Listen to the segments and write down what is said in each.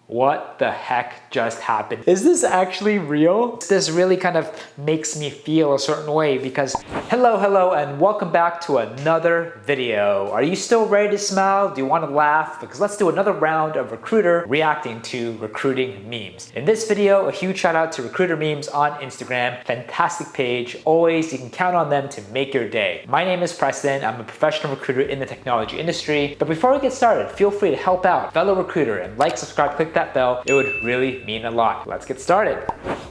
What the heck just happened? Is this actually real? This really kind of makes me feel a certain way because hello, and welcome back to another video. Are you still ready to smile? Do you want to laugh? Because let's do another round of Recruiter reacting to recruiting memes. In this video, a huge shout out to Recruiter Memes on Instagram. Fantastic page. Always, you can count on them to make your day. My name is Preston. I'm a professional recruiter in the technology industry. But before we get started, feel free to help out fellow recruiter and like, subscribe, click that bell. It would really mean a lot. Let's get started.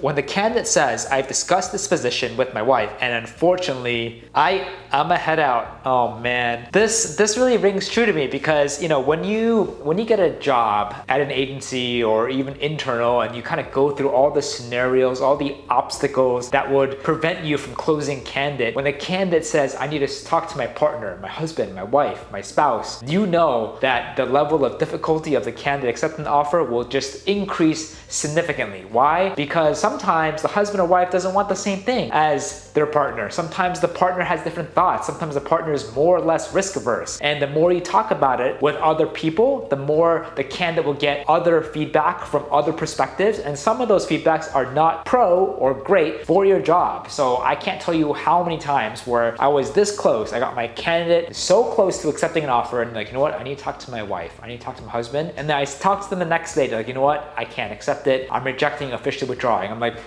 When the candidate says, I've discussed this position with my wife and unfortunately, I'm a head out. Oh man. This really rings true to me because, you know, when you get a job at an agency or even internal and you kind of go through all the scenarios, all the obstacles that would prevent you from closing candidate, when a candidate says, I need to talk to my partner, my husband, my wife, my spouse, you know that the level of difficulty of the candidate accepting the offer will just increase significantly. Why? Because sometimes the husband or wife doesn't want the same thing as their partner. Sometimes the partner has different thoughts. Sometimes the partner is more or less risk averse. And the more you talk about it with other people, the more the candidate will get other feedback from other perspectives. And some of those feedbacks are not pro or great for your job. So I can't tell you how many times where I was this close. I got my candidate so close to accepting an offer and like, you know what? I need to talk to my wife. I need to talk to my husband. And then I talked to them the next day. They're like, you know what? I can't accept it. I'm rejecting, officially withdrawing. I'm like,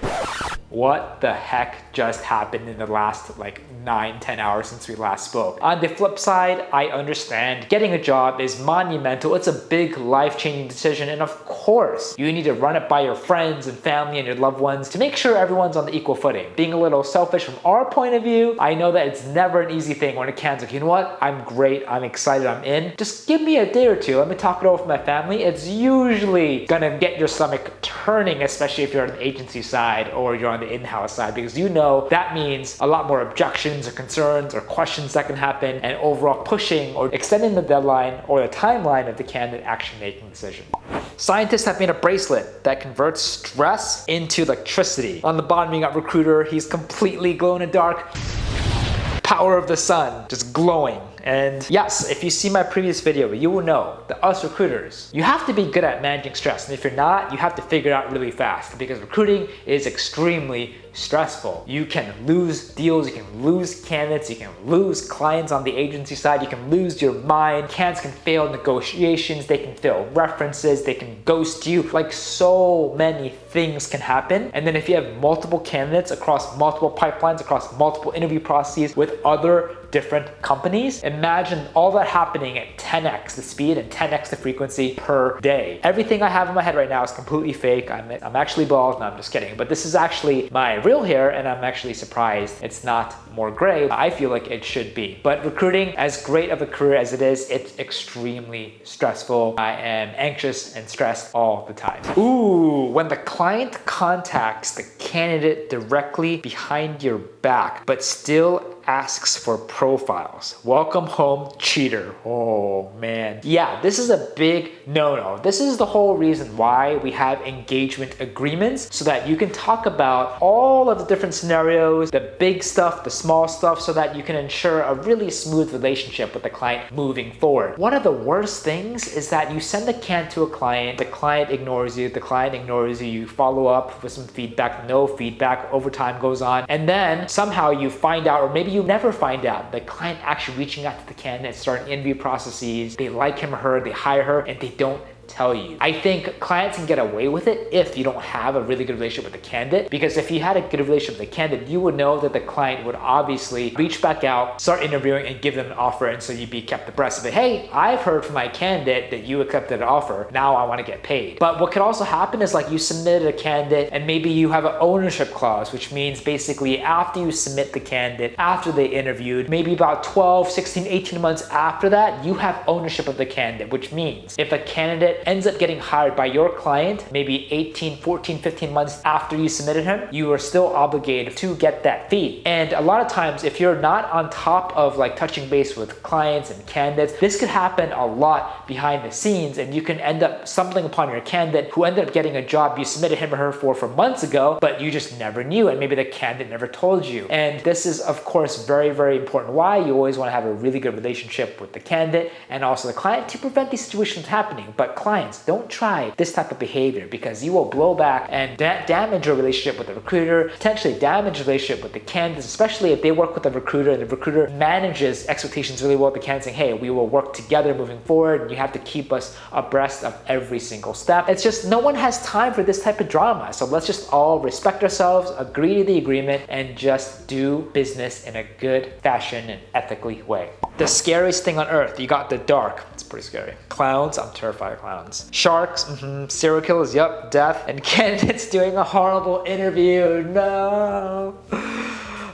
what the heck just happened in the last like 9-10 hours since we last spoke? On the flip side, I understand getting a job is monumental. It's a big life-changing decision. And of course, you need to run it by your friends and family and your loved ones to make sure everyone's on the equal footing. Being a little selfish from our point of view, I know that it's never an easy thing when a candidate like, you know what? I'm great. I'm excited. I'm in. Just give me a day or two. Let me talk it over with my family. It's usually gonna get your stomach turning, especially if you're on the agency side or you're on the in-house side, because you know that means a lot more objections or concerns or questions that can happen and overall pushing or extending the deadline or the timeline of the candidate actually making a decision. Scientists have made a bracelet that converts stress into electricity. On the bottom, you got Recruiter. He's completely glow in the dark. Power of the sun, just glowing. And yes, if you see my previous video, you will know that us recruiters, you have to be good at managing stress. And if you're not, you have to figure it out really fast because recruiting is extremely stressful. You can lose deals, you can lose candidates, you can lose clients on the agency side, you can lose your mind. Candidates can fail negotiations, they can fail references, they can ghost you. Like so many things can happen. And then if you have multiple candidates across multiple pipelines, across multiple interview processes with other different companies, imagine all that happening at 10x the speed and 10x the frequency per day. Everything I have in my head right now is completely fake. I'm actually bald. No, I'm just kidding. But this is actually my real hair and I'm actually surprised it's not more gray. I feel like it should be. But recruiting, as great of a career as it is, it's extremely stressful. I am anxious and stressed all the time. Ooh, when the client contacts the candidate directly behind your back, but still asks for profiles. Welcome home, cheater. Oh man. Yeah, this is a big no-no. This is the whole reason why we have engagement agreements so that you can talk about all of the different scenarios, the big stuff, the small stuff, so that you can ensure a really smooth relationship with the client moving forward. One of the worst things is that you send a candidate to a client, the client ignores you, you follow up with some feedback, no feedback, overtime goes on, and then somehow you find out, or maybe you never find out, the client actually reaching out to the candidate, starting interview processes, they like him or her, they hire her, and they don't tell you. I think clients can get away with it if you don't have a really good relationship with the candidate, because if you had a good relationship with the candidate, you would know that the client would obviously reach back out, start interviewing, and give them an offer, and so you'd be kept abreast of it. Hey, I've heard from my candidate that you accepted an offer, now I want to get paid. But what could also happen is like you submitted a candidate and maybe you have an ownership clause, which means basically after you submit the candidate, after they interviewed, maybe about 12, 16, 18 months after that, you have ownership of the candidate, which means if a candidate ends up getting hired by your client, maybe 18, 14, 15 months after you submitted him, you are still obligated to get that fee. And a lot of times, if you're not on top of like touching base with clients and candidates, this could happen a lot behind the scenes, and you can end up stumbling upon your candidate who ended up getting a job you submitted him or her for months ago, but you just never knew, and maybe the candidate never told you. And this is, of course, very, very important. Why? You always want to have a really good relationship with the candidate and also the client to prevent these situations happening. But clients, don't try this type of behavior because you will blow back and damage your relationship with the recruiter, potentially damage your relationship with the candidates, especially if they work with the recruiter and the recruiter manages expectations really well with the candidate, saying, hey, we will work together moving forward and you have to keep us abreast of every single step. It's just no one has time for this type of drama. So let's just all respect ourselves, agree to the agreement, and just do business in a good fashion and ethically way. The scariest thing on earth, you got the dark. It's pretty scary. Clowns, I'm terrified of clowns. Sharks, serial killers, yep, death, and candidates doing a horrible interview, no.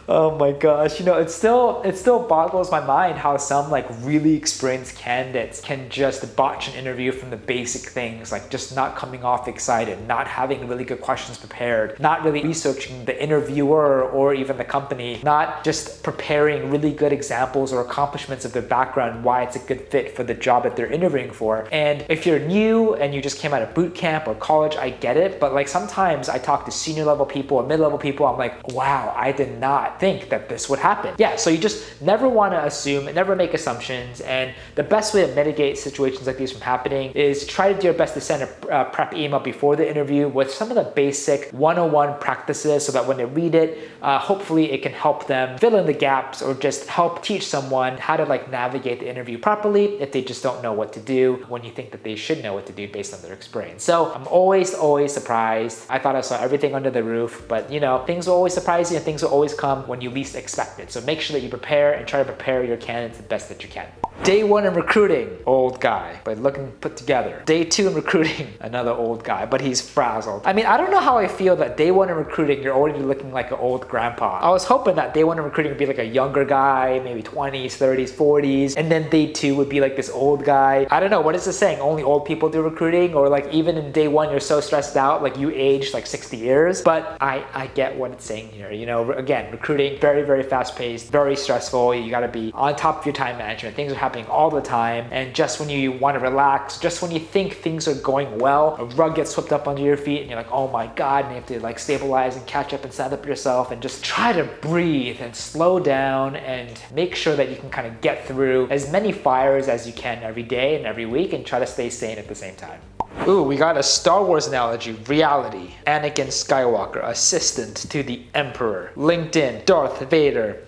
Oh my gosh, it still boggles my mind how some like really experienced candidates can just botch an interview from the basic things, like just not coming off excited, not having really good questions prepared, not really researching the interviewer or even the company, not just preparing really good examples or accomplishments of their background, why it's a good fit for the job that they're interviewing for. And if you're new and you just came out of boot camp or college, I get it, but like sometimes I talk to senior level people or mid-level people, I'm like, wow, I did not think that this would happen. Yeah, so you just never want to assume, never make assumptions, and the best way to mitigate situations like these from happening is try to do your best to send a prep email before the interview with some of the basic 101 practices so that when they read it, hopefully it can help them fill in the gaps or just help teach someone how to like navigate the interview properly if they just don't know what to do when you think that they should know what to do based on their experience. So I'm always surprised. I thought I saw everything under the roof, but things will always surprise you and things will always come when you least expect it. So make sure that you prepare and try to prepare your candidates the best that you can. Day 1 in recruiting, old guy, but looking put together. Day 2 in recruiting, another old guy, but he's frazzled. I mean, I don't know how I feel that day 1 in recruiting, you're already looking like an old grandpa. I was hoping that day 1 in recruiting would be like a younger guy, maybe 20s, 30s, 40s, and then day 2 would be like this old guy. I don't know, what is this saying? Only old people do recruiting? Or like even in day 1, you're so stressed out, like you aged like 60 years? But I get what it's saying here. Again, recruiting, very, very fast-paced, very stressful. You gotta be on top of your time management. Things are happening all the time, and just when you want to relax, just when you think things are going well, a rug gets swept up under your feet and you're like, oh my god, and you have to like stabilize and catch up and stand up yourself and just try to breathe and slow down and make sure that you can kind of get through as many fires as you can every day and every week and try to stay sane at the same time. Ooh, we got a Star Wars analogy, reality. Anakin Skywalker, assistant to the Emperor. LinkedIn, Darth Vader,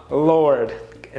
Lord.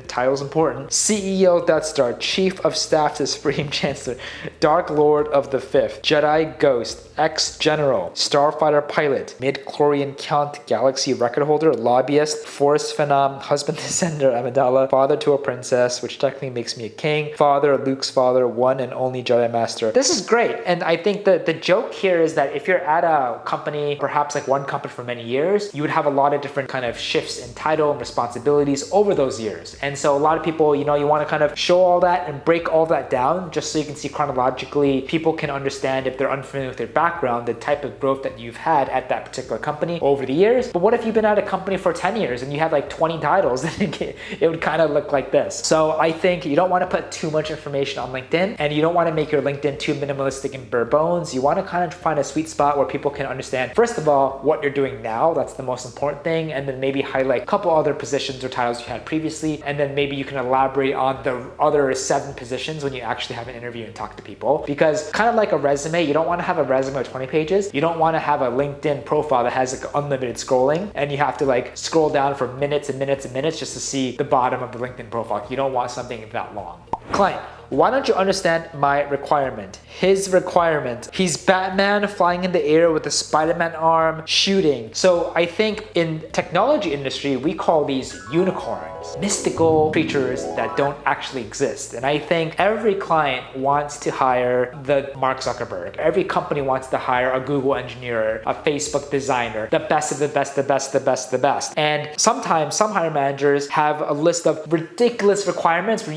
Title's important. CEO Death Star, Chief of Staff to Supreme Chancellor, Dark Lord of the Fifth, Jedi Ghost, Ex-General, Starfighter Pilot, Mid-Chlorian Count, Galaxy Record Holder, Lobbyist, Force Phenom, Husband to Senator Amidala, Father to a Princess, which technically makes me a king, Father, Luke's father, one and only Jedi Master. This is great, and I think that the joke here is that if you're at a company, perhaps like one company for many years, you would have a lot of different kind of shifts in title and responsibilities over those years. And so a lot of people, you want to kind of show all that and break all that down just so you can see chronologically, people can understand if they're unfamiliar with their background, the type of growth that you've had at that particular company over the years. But what if you've been at a company for 10 years and you have like 20 titles? It would kind of look like this. So I think you don't want to put too much information on LinkedIn, and you don't want to make your LinkedIn too minimalistic and bare bones. You want to kind of find a sweet spot where people can understand, first of all, what you're doing now. That's the most important thing. And then maybe highlight a couple other positions or titles you had previously. And then maybe you can elaborate on the other 7 positions when you actually have an interview and talk to people. Because kind of like a resume, you don't want to have a resume of 20 pages. You don't want to have a LinkedIn profile that has like unlimited scrolling and you have to like scroll down for minutes and minutes and minutes just to see the bottom of the LinkedIn profile. You don't want something that long. Client, why don't you understand my requirement? His requirement. He's Batman flying in the air with a Spider-Man arm, shooting. So I think in technology industry, we call these unicorns, mystical creatures that don't actually exist. And I think every client wants to hire the Mark Zuckerberg. Every company wants to hire a Google engineer, a Facebook designer, the best of the best, the best, the best, the best. And sometimes some hiring managers have a list of ridiculous requirements where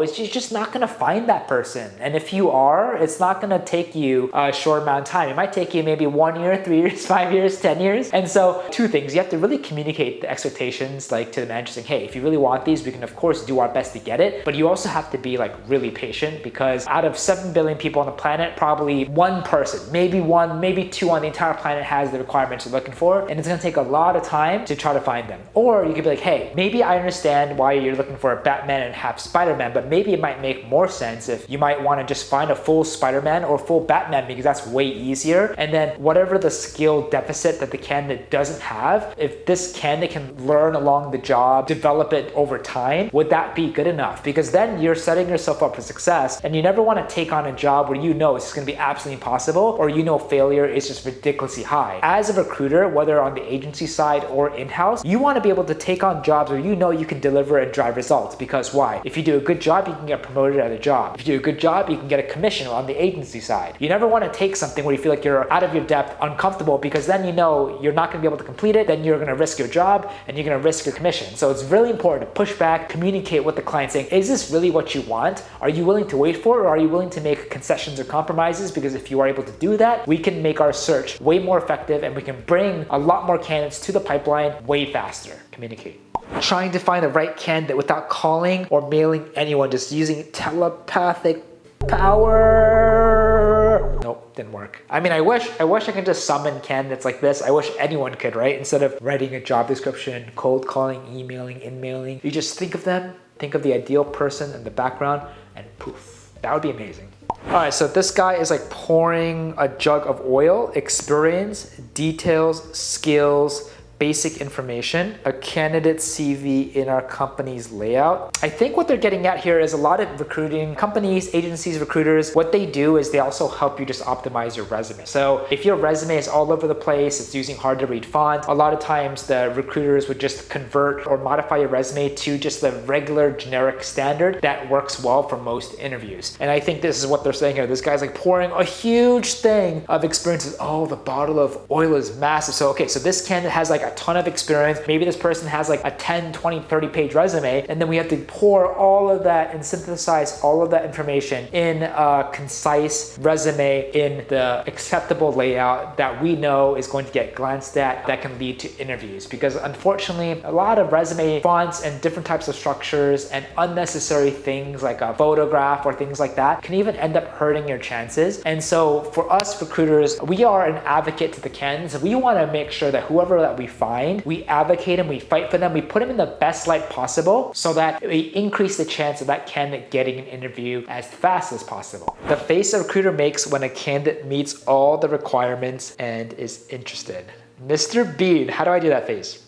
it's just not gonna find that person. And if you are, it's not gonna take you a short amount of time. It might take you maybe 1 year, 3 years, 5 years, 10 years. And so 2 things, you have to really communicate the expectations like to the manager saying, hey, if you really want these, we can of course do our best to get it. But you also have to be like really patient because out of 7 billion people on the planet, probably one person, maybe 1, maybe 2 on the entire planet has the requirements you're looking for. And it's gonna take a lot of time to try to find them. Or you could be like, hey, maybe I understand why you're looking for a Batman and half Spider-Man, but maybe it might make more more sense if you might want to just find a full Spider-Man or full Batman, because that's way easier. And then whatever the skill deficit that the candidate doesn't have, if this candidate can learn along the job, develop it over time, would that be good enough? Because then you're setting yourself up for success, and you never want to take on a job where you know it's going to be absolutely impossible, or you know failure is just ridiculously high. As a recruiter, whether on the agency side or in-house, you want to be able to take on jobs where you know you can deliver and drive results. Because why? If you do a good job, you can get promoted at a job. If you do a good job, you can get a commission on the agency side. You never want to take something where you feel like you're out of your depth, uncomfortable, because then you know you're not going to be able to complete it, then you're going to risk your job and you're going to risk your commission. So it's really important to push back, communicate with the client saying, is this really what you want? Are you willing to wait for it, or are you willing to make concessions or compromises? Because if you are able to do that, we can make our search way more effective and we can bring a lot more candidates to the pipeline way faster. Communicate. Trying to find the right candidate without calling or mailing anyone, just using telepathic power. Nope, didn't work. I mean, I wish I could just summon candidates like this. I wish anyone could, right? Instead of writing a job description, cold calling, emailing, in-mailing, you just think of them, think of the ideal person in the background, and poof, that would be amazing. All right, so this guy is like pouring a jug of oil: experience, details, skills, basic information, a candidate CV in our company's layout. I think what they're getting at here is a lot of recruiting companies, agencies, recruiters, what they do is they also help you just optimize your resume. So if your resume is all over the place, it's using hard to read font, a lot of times the recruiters would just convert or modify your resume to just the regular generic standard that works well for most interviews. And I think this is what they're saying here. This guy's like pouring a huge thing of experiences. Oh, the bottle of oil is massive. So, okay, so this candidate has like a ton of experience. Maybe this person has like a 10, 20, 30 page resume, and then we have to pour all of that and synthesize all of that information in a concise resume in the acceptable layout that we know is going to get glanced at, that can lead to interviews. Because unfortunately, a lot of resume fonts and different types of structures and unnecessary things like a photograph or things like that can even end up hurting your chances. And so for us recruiters, we are an advocate to the candidates. We want to make sure that whoever that we find, we advocate them, we fight for them, we put them in the best light possible so that we increase the chance of that candidate getting an interview as fast as possible. The face a recruiter makes when a candidate meets all the requirements and is interested. Mr. Bean, how do I do that face?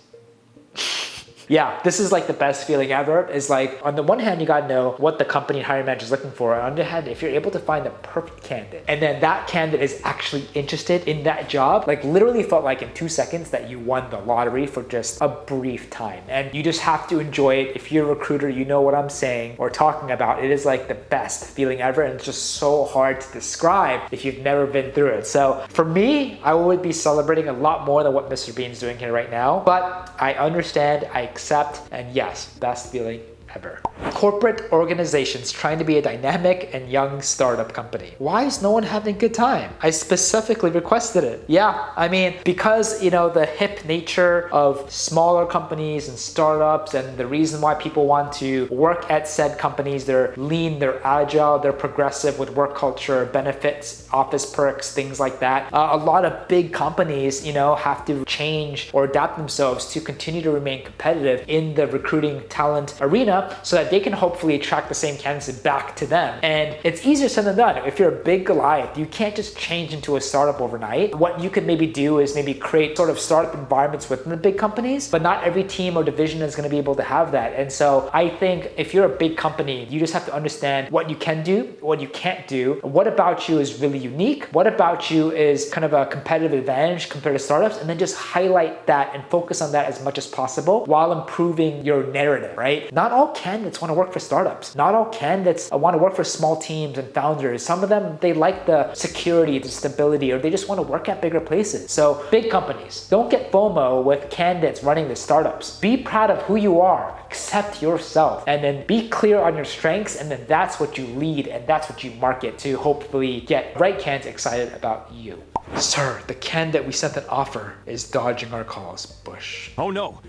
Yeah, this is like the best feeling ever. Is like, on the one hand, you gotta know what the company and hiring manager is looking for. On the other hand, if you're able to find the perfect candidate, and then that candidate is actually interested in that job, like literally felt like in 2 seconds that you won the lottery for just a brief time. And you just have to enjoy it. If you're a recruiter, you know what I'm saying or talking about. It is like the best feeling ever, and it's just so hard to describe if you've never been through it. So for me, I would be celebrating a lot more than what Mr. Bean's doing here right now. But I understand, I accept, and yes, best feeling ever. Corporate organizations trying to be a dynamic and young startup company. Why is no one having a good time? I specifically requested it. Yeah, I mean, because, you know, the hip nature of smaller companies and startups, and the reason why people want to work at said companies, they're lean, they're agile, they're progressive with work culture, benefits, office perks, things like that. A lot of big companies, you know, have to change or adapt themselves to continue to remain competitive in the recruiting talent arena, so that they can hopefully attract the same candidates back to them. And it's easier said than done. If you're a big Goliath, you can't just change into a startup overnight. What you could maybe do is maybe create sort of startup environments within the big companies, but not every team or division is going to be able to have that. And so I think if you're a big company, you just have to understand what you can do, what you can't do, what about you is really unique, what about you is kind of a competitive advantage compared to startups, and then just highlight that and focus on that as much as possible while improving your narrative, right? Not all candidates want to work for startups. Not all candidates want to work for small teams and founders. Some of them, they like the security, the stability, or they just want to work at bigger places. So big companies, don't get FOMO with candidates running the startups. Be proud of who you are, accept yourself, and then be clear on your strengths, and then that's what you lead and that's what you market to hopefully get right candidates excited about you. Sir, the candidate we sent an offer is dodging our calls. Bush. Oh no,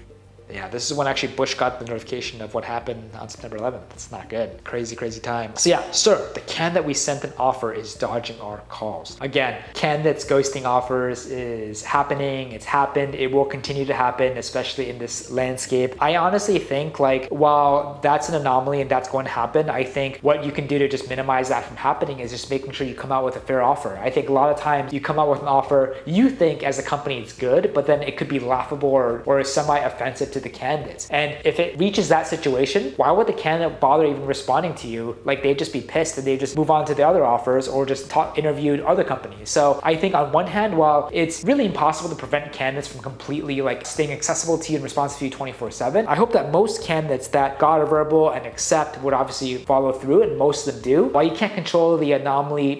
Yeah, this is when actually Bush got the notification of what happened on September 11th. That's not good. Crazy, crazy time. So yeah, sir, the candidate we sent an offer is dodging our calls. Again, candidates ghosting offers is happening. It's happened. It will continue to happen, especially in this landscape. I honestly think like, while that's an anomaly and that's going to happen, I think what you can do to just minimize that from happening is just making sure you come out with a fair offer. I think a lot of times you come out with an offer you think as a company it's good, but then it could be laughable or semi-offensive to the candidates. And if it reaches that situation, why would the candidate bother even responding to you? Like, they'd just be pissed and they just move on to the other offers or just interviewed other companies. So I think on one hand, while it's really impossible to prevent candidates from completely like staying accessible to you and responsive to you 24/7, I hope that most candidates that got a verbal and accept would obviously follow through, and most of them do. While you can't control the anomaly,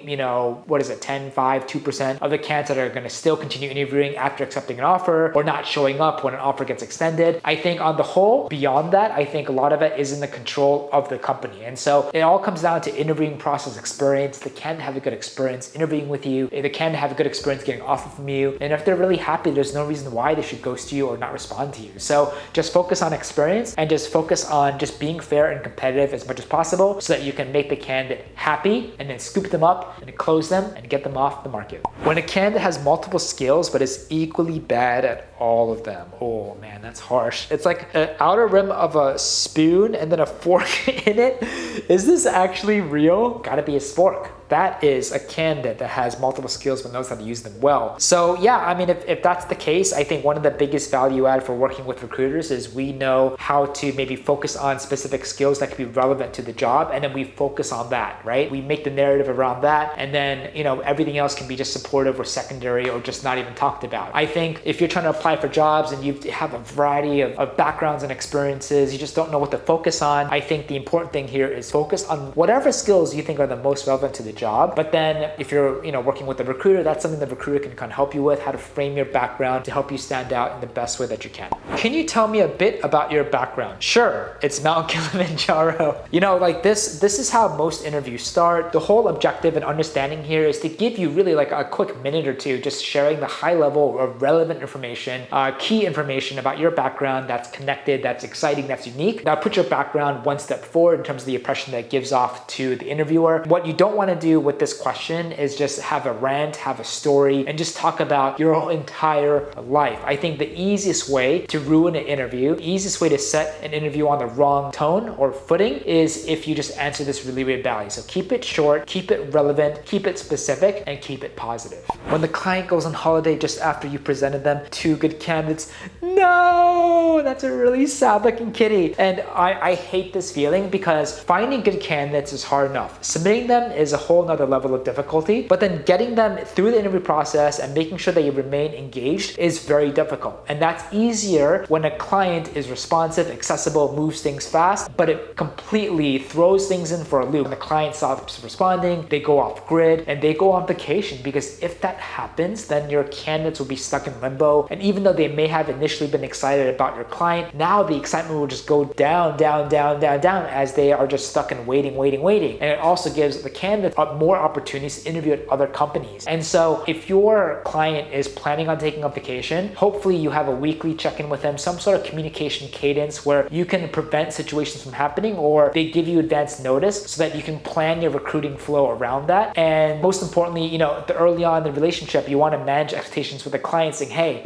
10, 5, 2% of the candidates that are going to still continue interviewing after accepting an offer or not showing up when an offer gets extended. I think on the whole, beyond that, I think a lot of it is in the control of the company. And so it all comes down to interviewing process experience. They can have a good experience interviewing with you. They can have a good experience getting an offer from you. And if they're really happy, there's no reason why they should ghost you or not respond to you. So just focus on experience and just focus on just being fair and competitive as much as possible so that you can make the candidate happy and then scoop them up and close them and get them off the market. When a candidate has multiple skills but is equally bad at all of them, oh man, that's harsh. It's like an outer rim of a spoon and then a fork in it. Is this actually real? Gotta be a spork. That is a candidate that has multiple skills but knows how to use them well. So yeah, I mean, if that's the case, I think one of the biggest value add for working with recruiters is we know how to maybe focus on specific skills that can be relevant to the job, and then we focus on that, right? We make the narrative around that, and then everything else can be just supportive or secondary or just not even talked about. I think if you're trying to apply for jobs and you have a variety of backgrounds and experiences, you just don't know what to focus on. I think the important thing here is focus on whatever skills you think are the most relevant to the job. But then if you're working with a recruiter, that's something the recruiter can kind of help you with, how to frame your background to help you stand out in the best way that you can. Can you tell me a bit about your background? Sure, it's Mount Kilimanjaro. This is how most interviews start. The whole objective and understanding here is to give you really like a quick minute or two just sharing the high level of relevant information, key information about your background that's connected, that's exciting, that's unique. Now put your background one step forward in terms of the impression that it gives off to the interviewer. What you don't want to do with this question is just have a rant, have a story, and just talk about your whole entire life. I think the easiest way to ruin an interview, the easiest way to set an interview on the wrong tone or footing is if you just answer this really, really badly. So keep it short, keep it relevant, keep it specific, and keep it positive. When the client goes on holiday just after you presented them two good candidates, no, that's a really sad looking kitty. And I hate this feeling because finding good candidates is hard enough. Submitting them is a whole nother level of difficulty, but then getting them through the interview process and making sure that you remain engaged is very difficult. And that's easier when a client is responsive, accessible, moves things fast, but it completely throws things in for a loop. When the client stops responding, they go off grid and they go on vacation, because if that happens, then your candidates will be stuck in limbo. And even though they may have initially been excited about your client, now the excitement will just go down, down, down, down, down as they are just stuck in waiting. And it also gives the candidate more opportunities to interview at other companies. And so if your client is planning on taking a vacation, hopefully you have a weekly check-in with them, some sort of communication cadence where you can prevent situations from happening, or they give you advance notice so that you can plan your recruiting flow around that. And most importantly, early on in the relationship, you want to manage expectations with the client, saying, hey,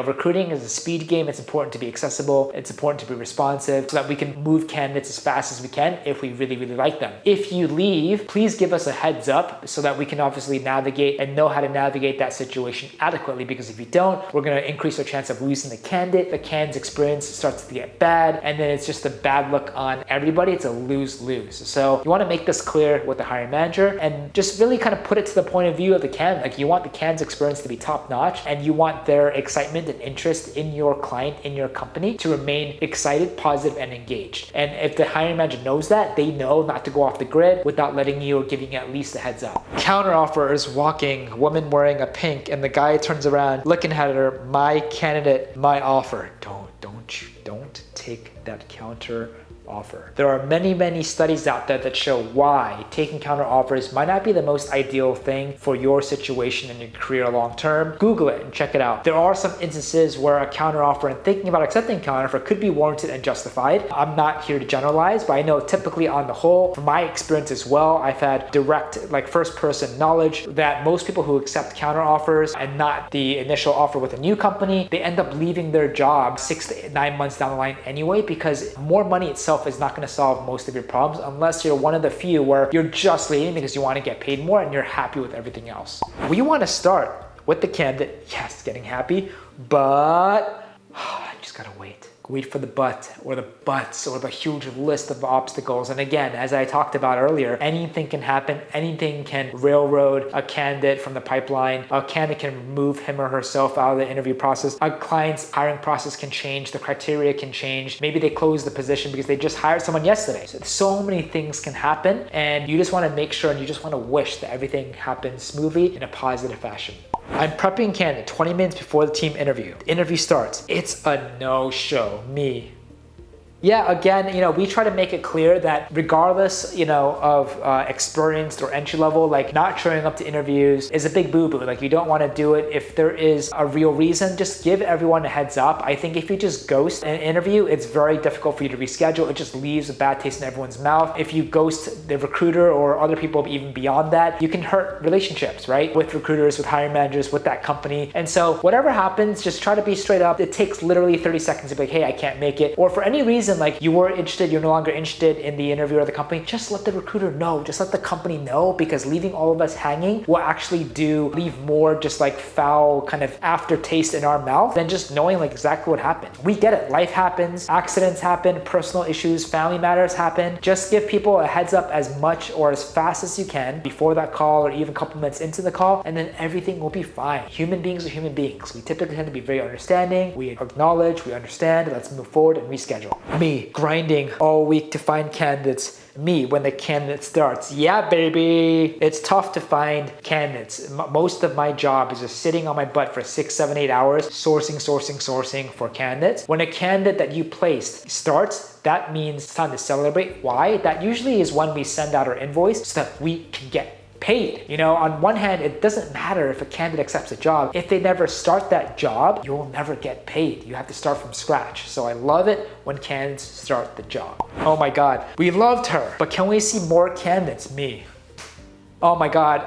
recruiting is a speed game. It's important to be accessible. It's important to be responsive so that we can move candidates as fast as we can if we really, really like them. If you leave, please give us a heads up so that we can obviously navigate and know how to navigate that situation adequately, because if you don't, we're going to increase our chance of losing the candidate. The candidate's experience starts to get bad, and then it's just a bad look on everybody. It's a lose-lose. So you want to make this clear with the hiring manager and just really kind of put it to the point of view of the candidate. Like, you want the candidate's experience to be top-notch, and you want their excitement and interest in your client, in your company, to remain excited, positive, and engaged. And if the hiring manager knows that, they know not to go off the grid without letting you or giving you at least a heads up. Counter offer is walking, woman wearing a pink, and the guy turns around looking at her, my candidate, my offer. Don't take that counter offer. There are many studies out there that show why taking counter offers might not be the most ideal thing for your situation and your career long term. Google it and check it out. There are some instances where a counter offer and thinking about accepting a counter offer could be warranted and justified. I'm not here to generalize, but I know typically on the whole, from my experience as well, I've had direct, like first person knowledge that most people who accept counter offers and not the initial offer with a new company, they end up leaving their job 6 to 9 months down the line anyway, because more money itself is not going to solve most of your problems unless you're one of the few where you're just leaving because you want to get paid more and you're happy with everything else. We want to start with the candidate, yes, getting happy, but I just gotta wait. Wait for the but or the buts or the huge list of obstacles. And again, as I talked about earlier, anything can happen. Anything can railroad a candidate from the pipeline. A candidate can remove him or herself out of the interview process. A client's hiring process can change. The criteria can change. Maybe they close the position because they just hired someone yesterday. So many things can happen, and you just want to make sure and you just want to wish that everything happens smoothly in a positive fashion. I'm prepping candidate 20 minutes before the team interview. The interview starts. It's a no-show. Me. Yeah, again, we try to make it clear that regardless, of experienced or entry level, like not showing up to interviews is a big boo-boo. Like you don't want to do it. If there is a real reason, just give everyone a heads up. I think if you just ghost an interview, it's very difficult for you to reschedule. It just leaves a bad taste in everyone's mouth. If you ghost the recruiter or other people even beyond that, you can hurt relationships, right? With recruiters, with hiring managers, with that company. And so whatever happens, just try to be straight up. It takes literally 30 seconds to be like, hey, I can't make it. Or for any reason, like you were interested, you're no longer interested in the interview or the company, just let the recruiter know, just let the company know, because leaving all of us hanging will actually leave more just like foul kind of aftertaste in our mouth than just knowing like exactly what happened. We get it, life happens, accidents happen, personal issues, family matters happen. Just give people a heads up as much or as fast as you can before that call or even a couple minutes into the call, and then everything will be fine. Human beings are human beings. We typically tend to be very understanding. We acknowledge, we understand, let's move forward and reschedule. Me, grinding all week to find candidates. Me, when the candidate starts. Yeah, baby. It's tough to find candidates. Most of my job is just sitting on my butt for 6, 7, 8 hours, sourcing for candidates. When a candidate that you placed starts, that means it's time to celebrate. Why? That usually is when we send out our invoice so that we can get paid. On one hand, it doesn't matter if a candidate accepts a job. If they never start that job, you will never get paid. You have to start from scratch. So I love it when candidates start the job. Oh my God, we loved her, but can we see more candidates? Me. Oh my God,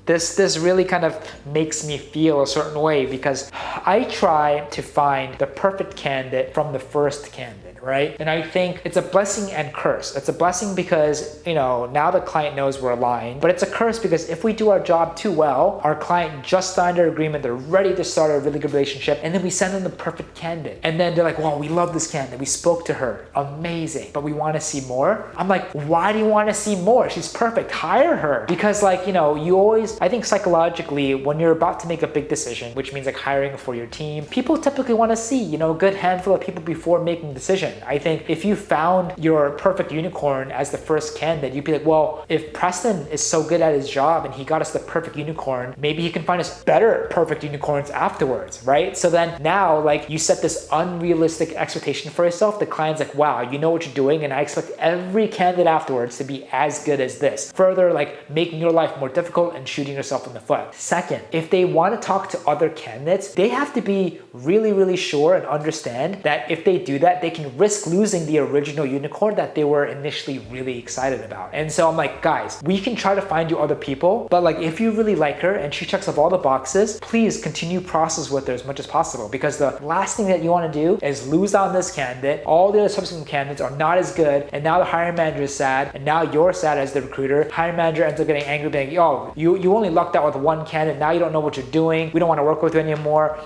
this really kind of makes me feel a certain way, because I try to find the perfect candidate from the first candidate, right? And I think it's a blessing and curse. It's a blessing because, now the client knows we're aligned, but it's a curse because if we do our job too well, our client just signed our agreement, they're ready to start a really good relationship, and then we send them the perfect candidate. And then they're like, wow, we love this candidate. We spoke to her. Amazing. But we want to see more. I'm like, why do you want to see more? She's perfect. Hire her. Because you always, I think psychologically, when you're about to make a big decision, which means like hiring for your team, people typically want to see, a good handful of people before making a decision. I think if you found your perfect unicorn as the first candidate, you'd be like, well, if Preston is so good at his job and he got us the perfect unicorn, maybe he can find us better perfect unicorns afterwards, right? So then now, you set this unrealistic expectation for yourself. The client's like, wow, you know what you're doing, and I expect every candidate afterwards to be as good as this. Further, making your life more difficult and shooting yourself in the foot. Second, if they want to talk to other candidates, they have to be really sure and understand that if they do that, they can risk losing the original unicorn that they were initially really excited about. And so I'm like, guys, we can try to find you other people, but if you really like her and she checks off all the boxes, please continue process with her as much as possible, because the last thing that you want to do is lose out on this candidate. All the other subsequent candidates are not as good, and now the hiring manager is sad, and now you're sad as the recruiter. Hiring manager ends up getting angry, being, yo, you only lucked out with one candidate, now you don't know what you're doing, we don't want to work with you anymore.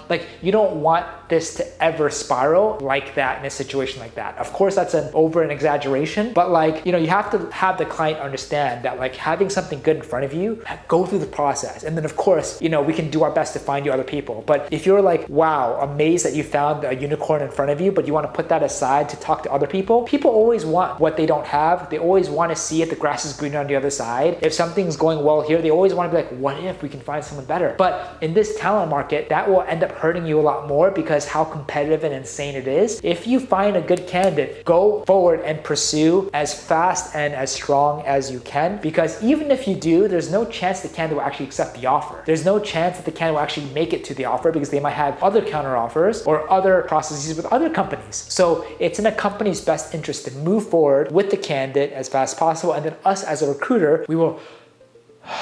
You don't want this to ever spiral like that in a situation like that. Of course, that's an exaggeration, but you have to have the client understand that having something good in front of you, go through the process. And then of course, we can do our best to find you other people. But if you're wow, amazed that you found a unicorn in front of you, but you want to put that aside to talk to other people always want what they don't have. They always want to see if the grass is greener on the other side. If something's going well here, they always want to to be like, what if we can find someone better? But in this talent market, that will end up hurting you a lot more because how competitive and insane it is. If you find a good candidate, go forward and pursue as fast and as strong as you can, because even if you do, there's no chance the candidate will actually accept the offer. There's no chance that the candidate will actually make it to the offer because they might have other counter offers or other processes with other companies. So it's in a company's best interest to move forward with the candidate as fast as possible, and then us as a recruiter, we will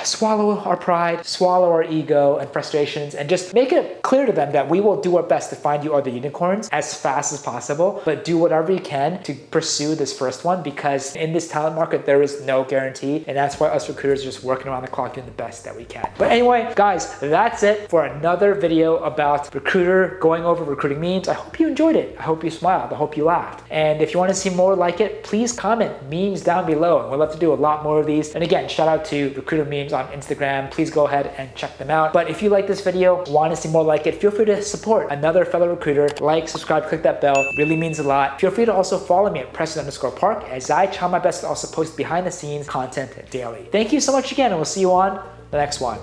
swallow our pride, swallow our ego and frustrations, and just make it clear to them that we will do our best to find you other unicorns as fast as possible, but do whatever you can to pursue this first one, because in this talent market, there is no guarantee, and that's why us recruiters are just working around the clock doing the best that we can. But anyway, guys, that's it for another video about Recruiter, going over recruiting memes. I hope you enjoyed it. I hope you smiled. I hope you laughed. And if you want to see more like it, please comment memes down below, and we'd love to do a lot more of these. And again, shout out to Recruiter Memes on Instagram. Please go ahead and check them out. But if you like this video, want to see more like it, feel free to support another fellow recruiter. Like, subscribe, click that bell. Really means a lot. Feel free to also follow me at Preston_Park, as I try my best to also post behind the scenes content daily. Thank you so much again, and we'll see you on the next one.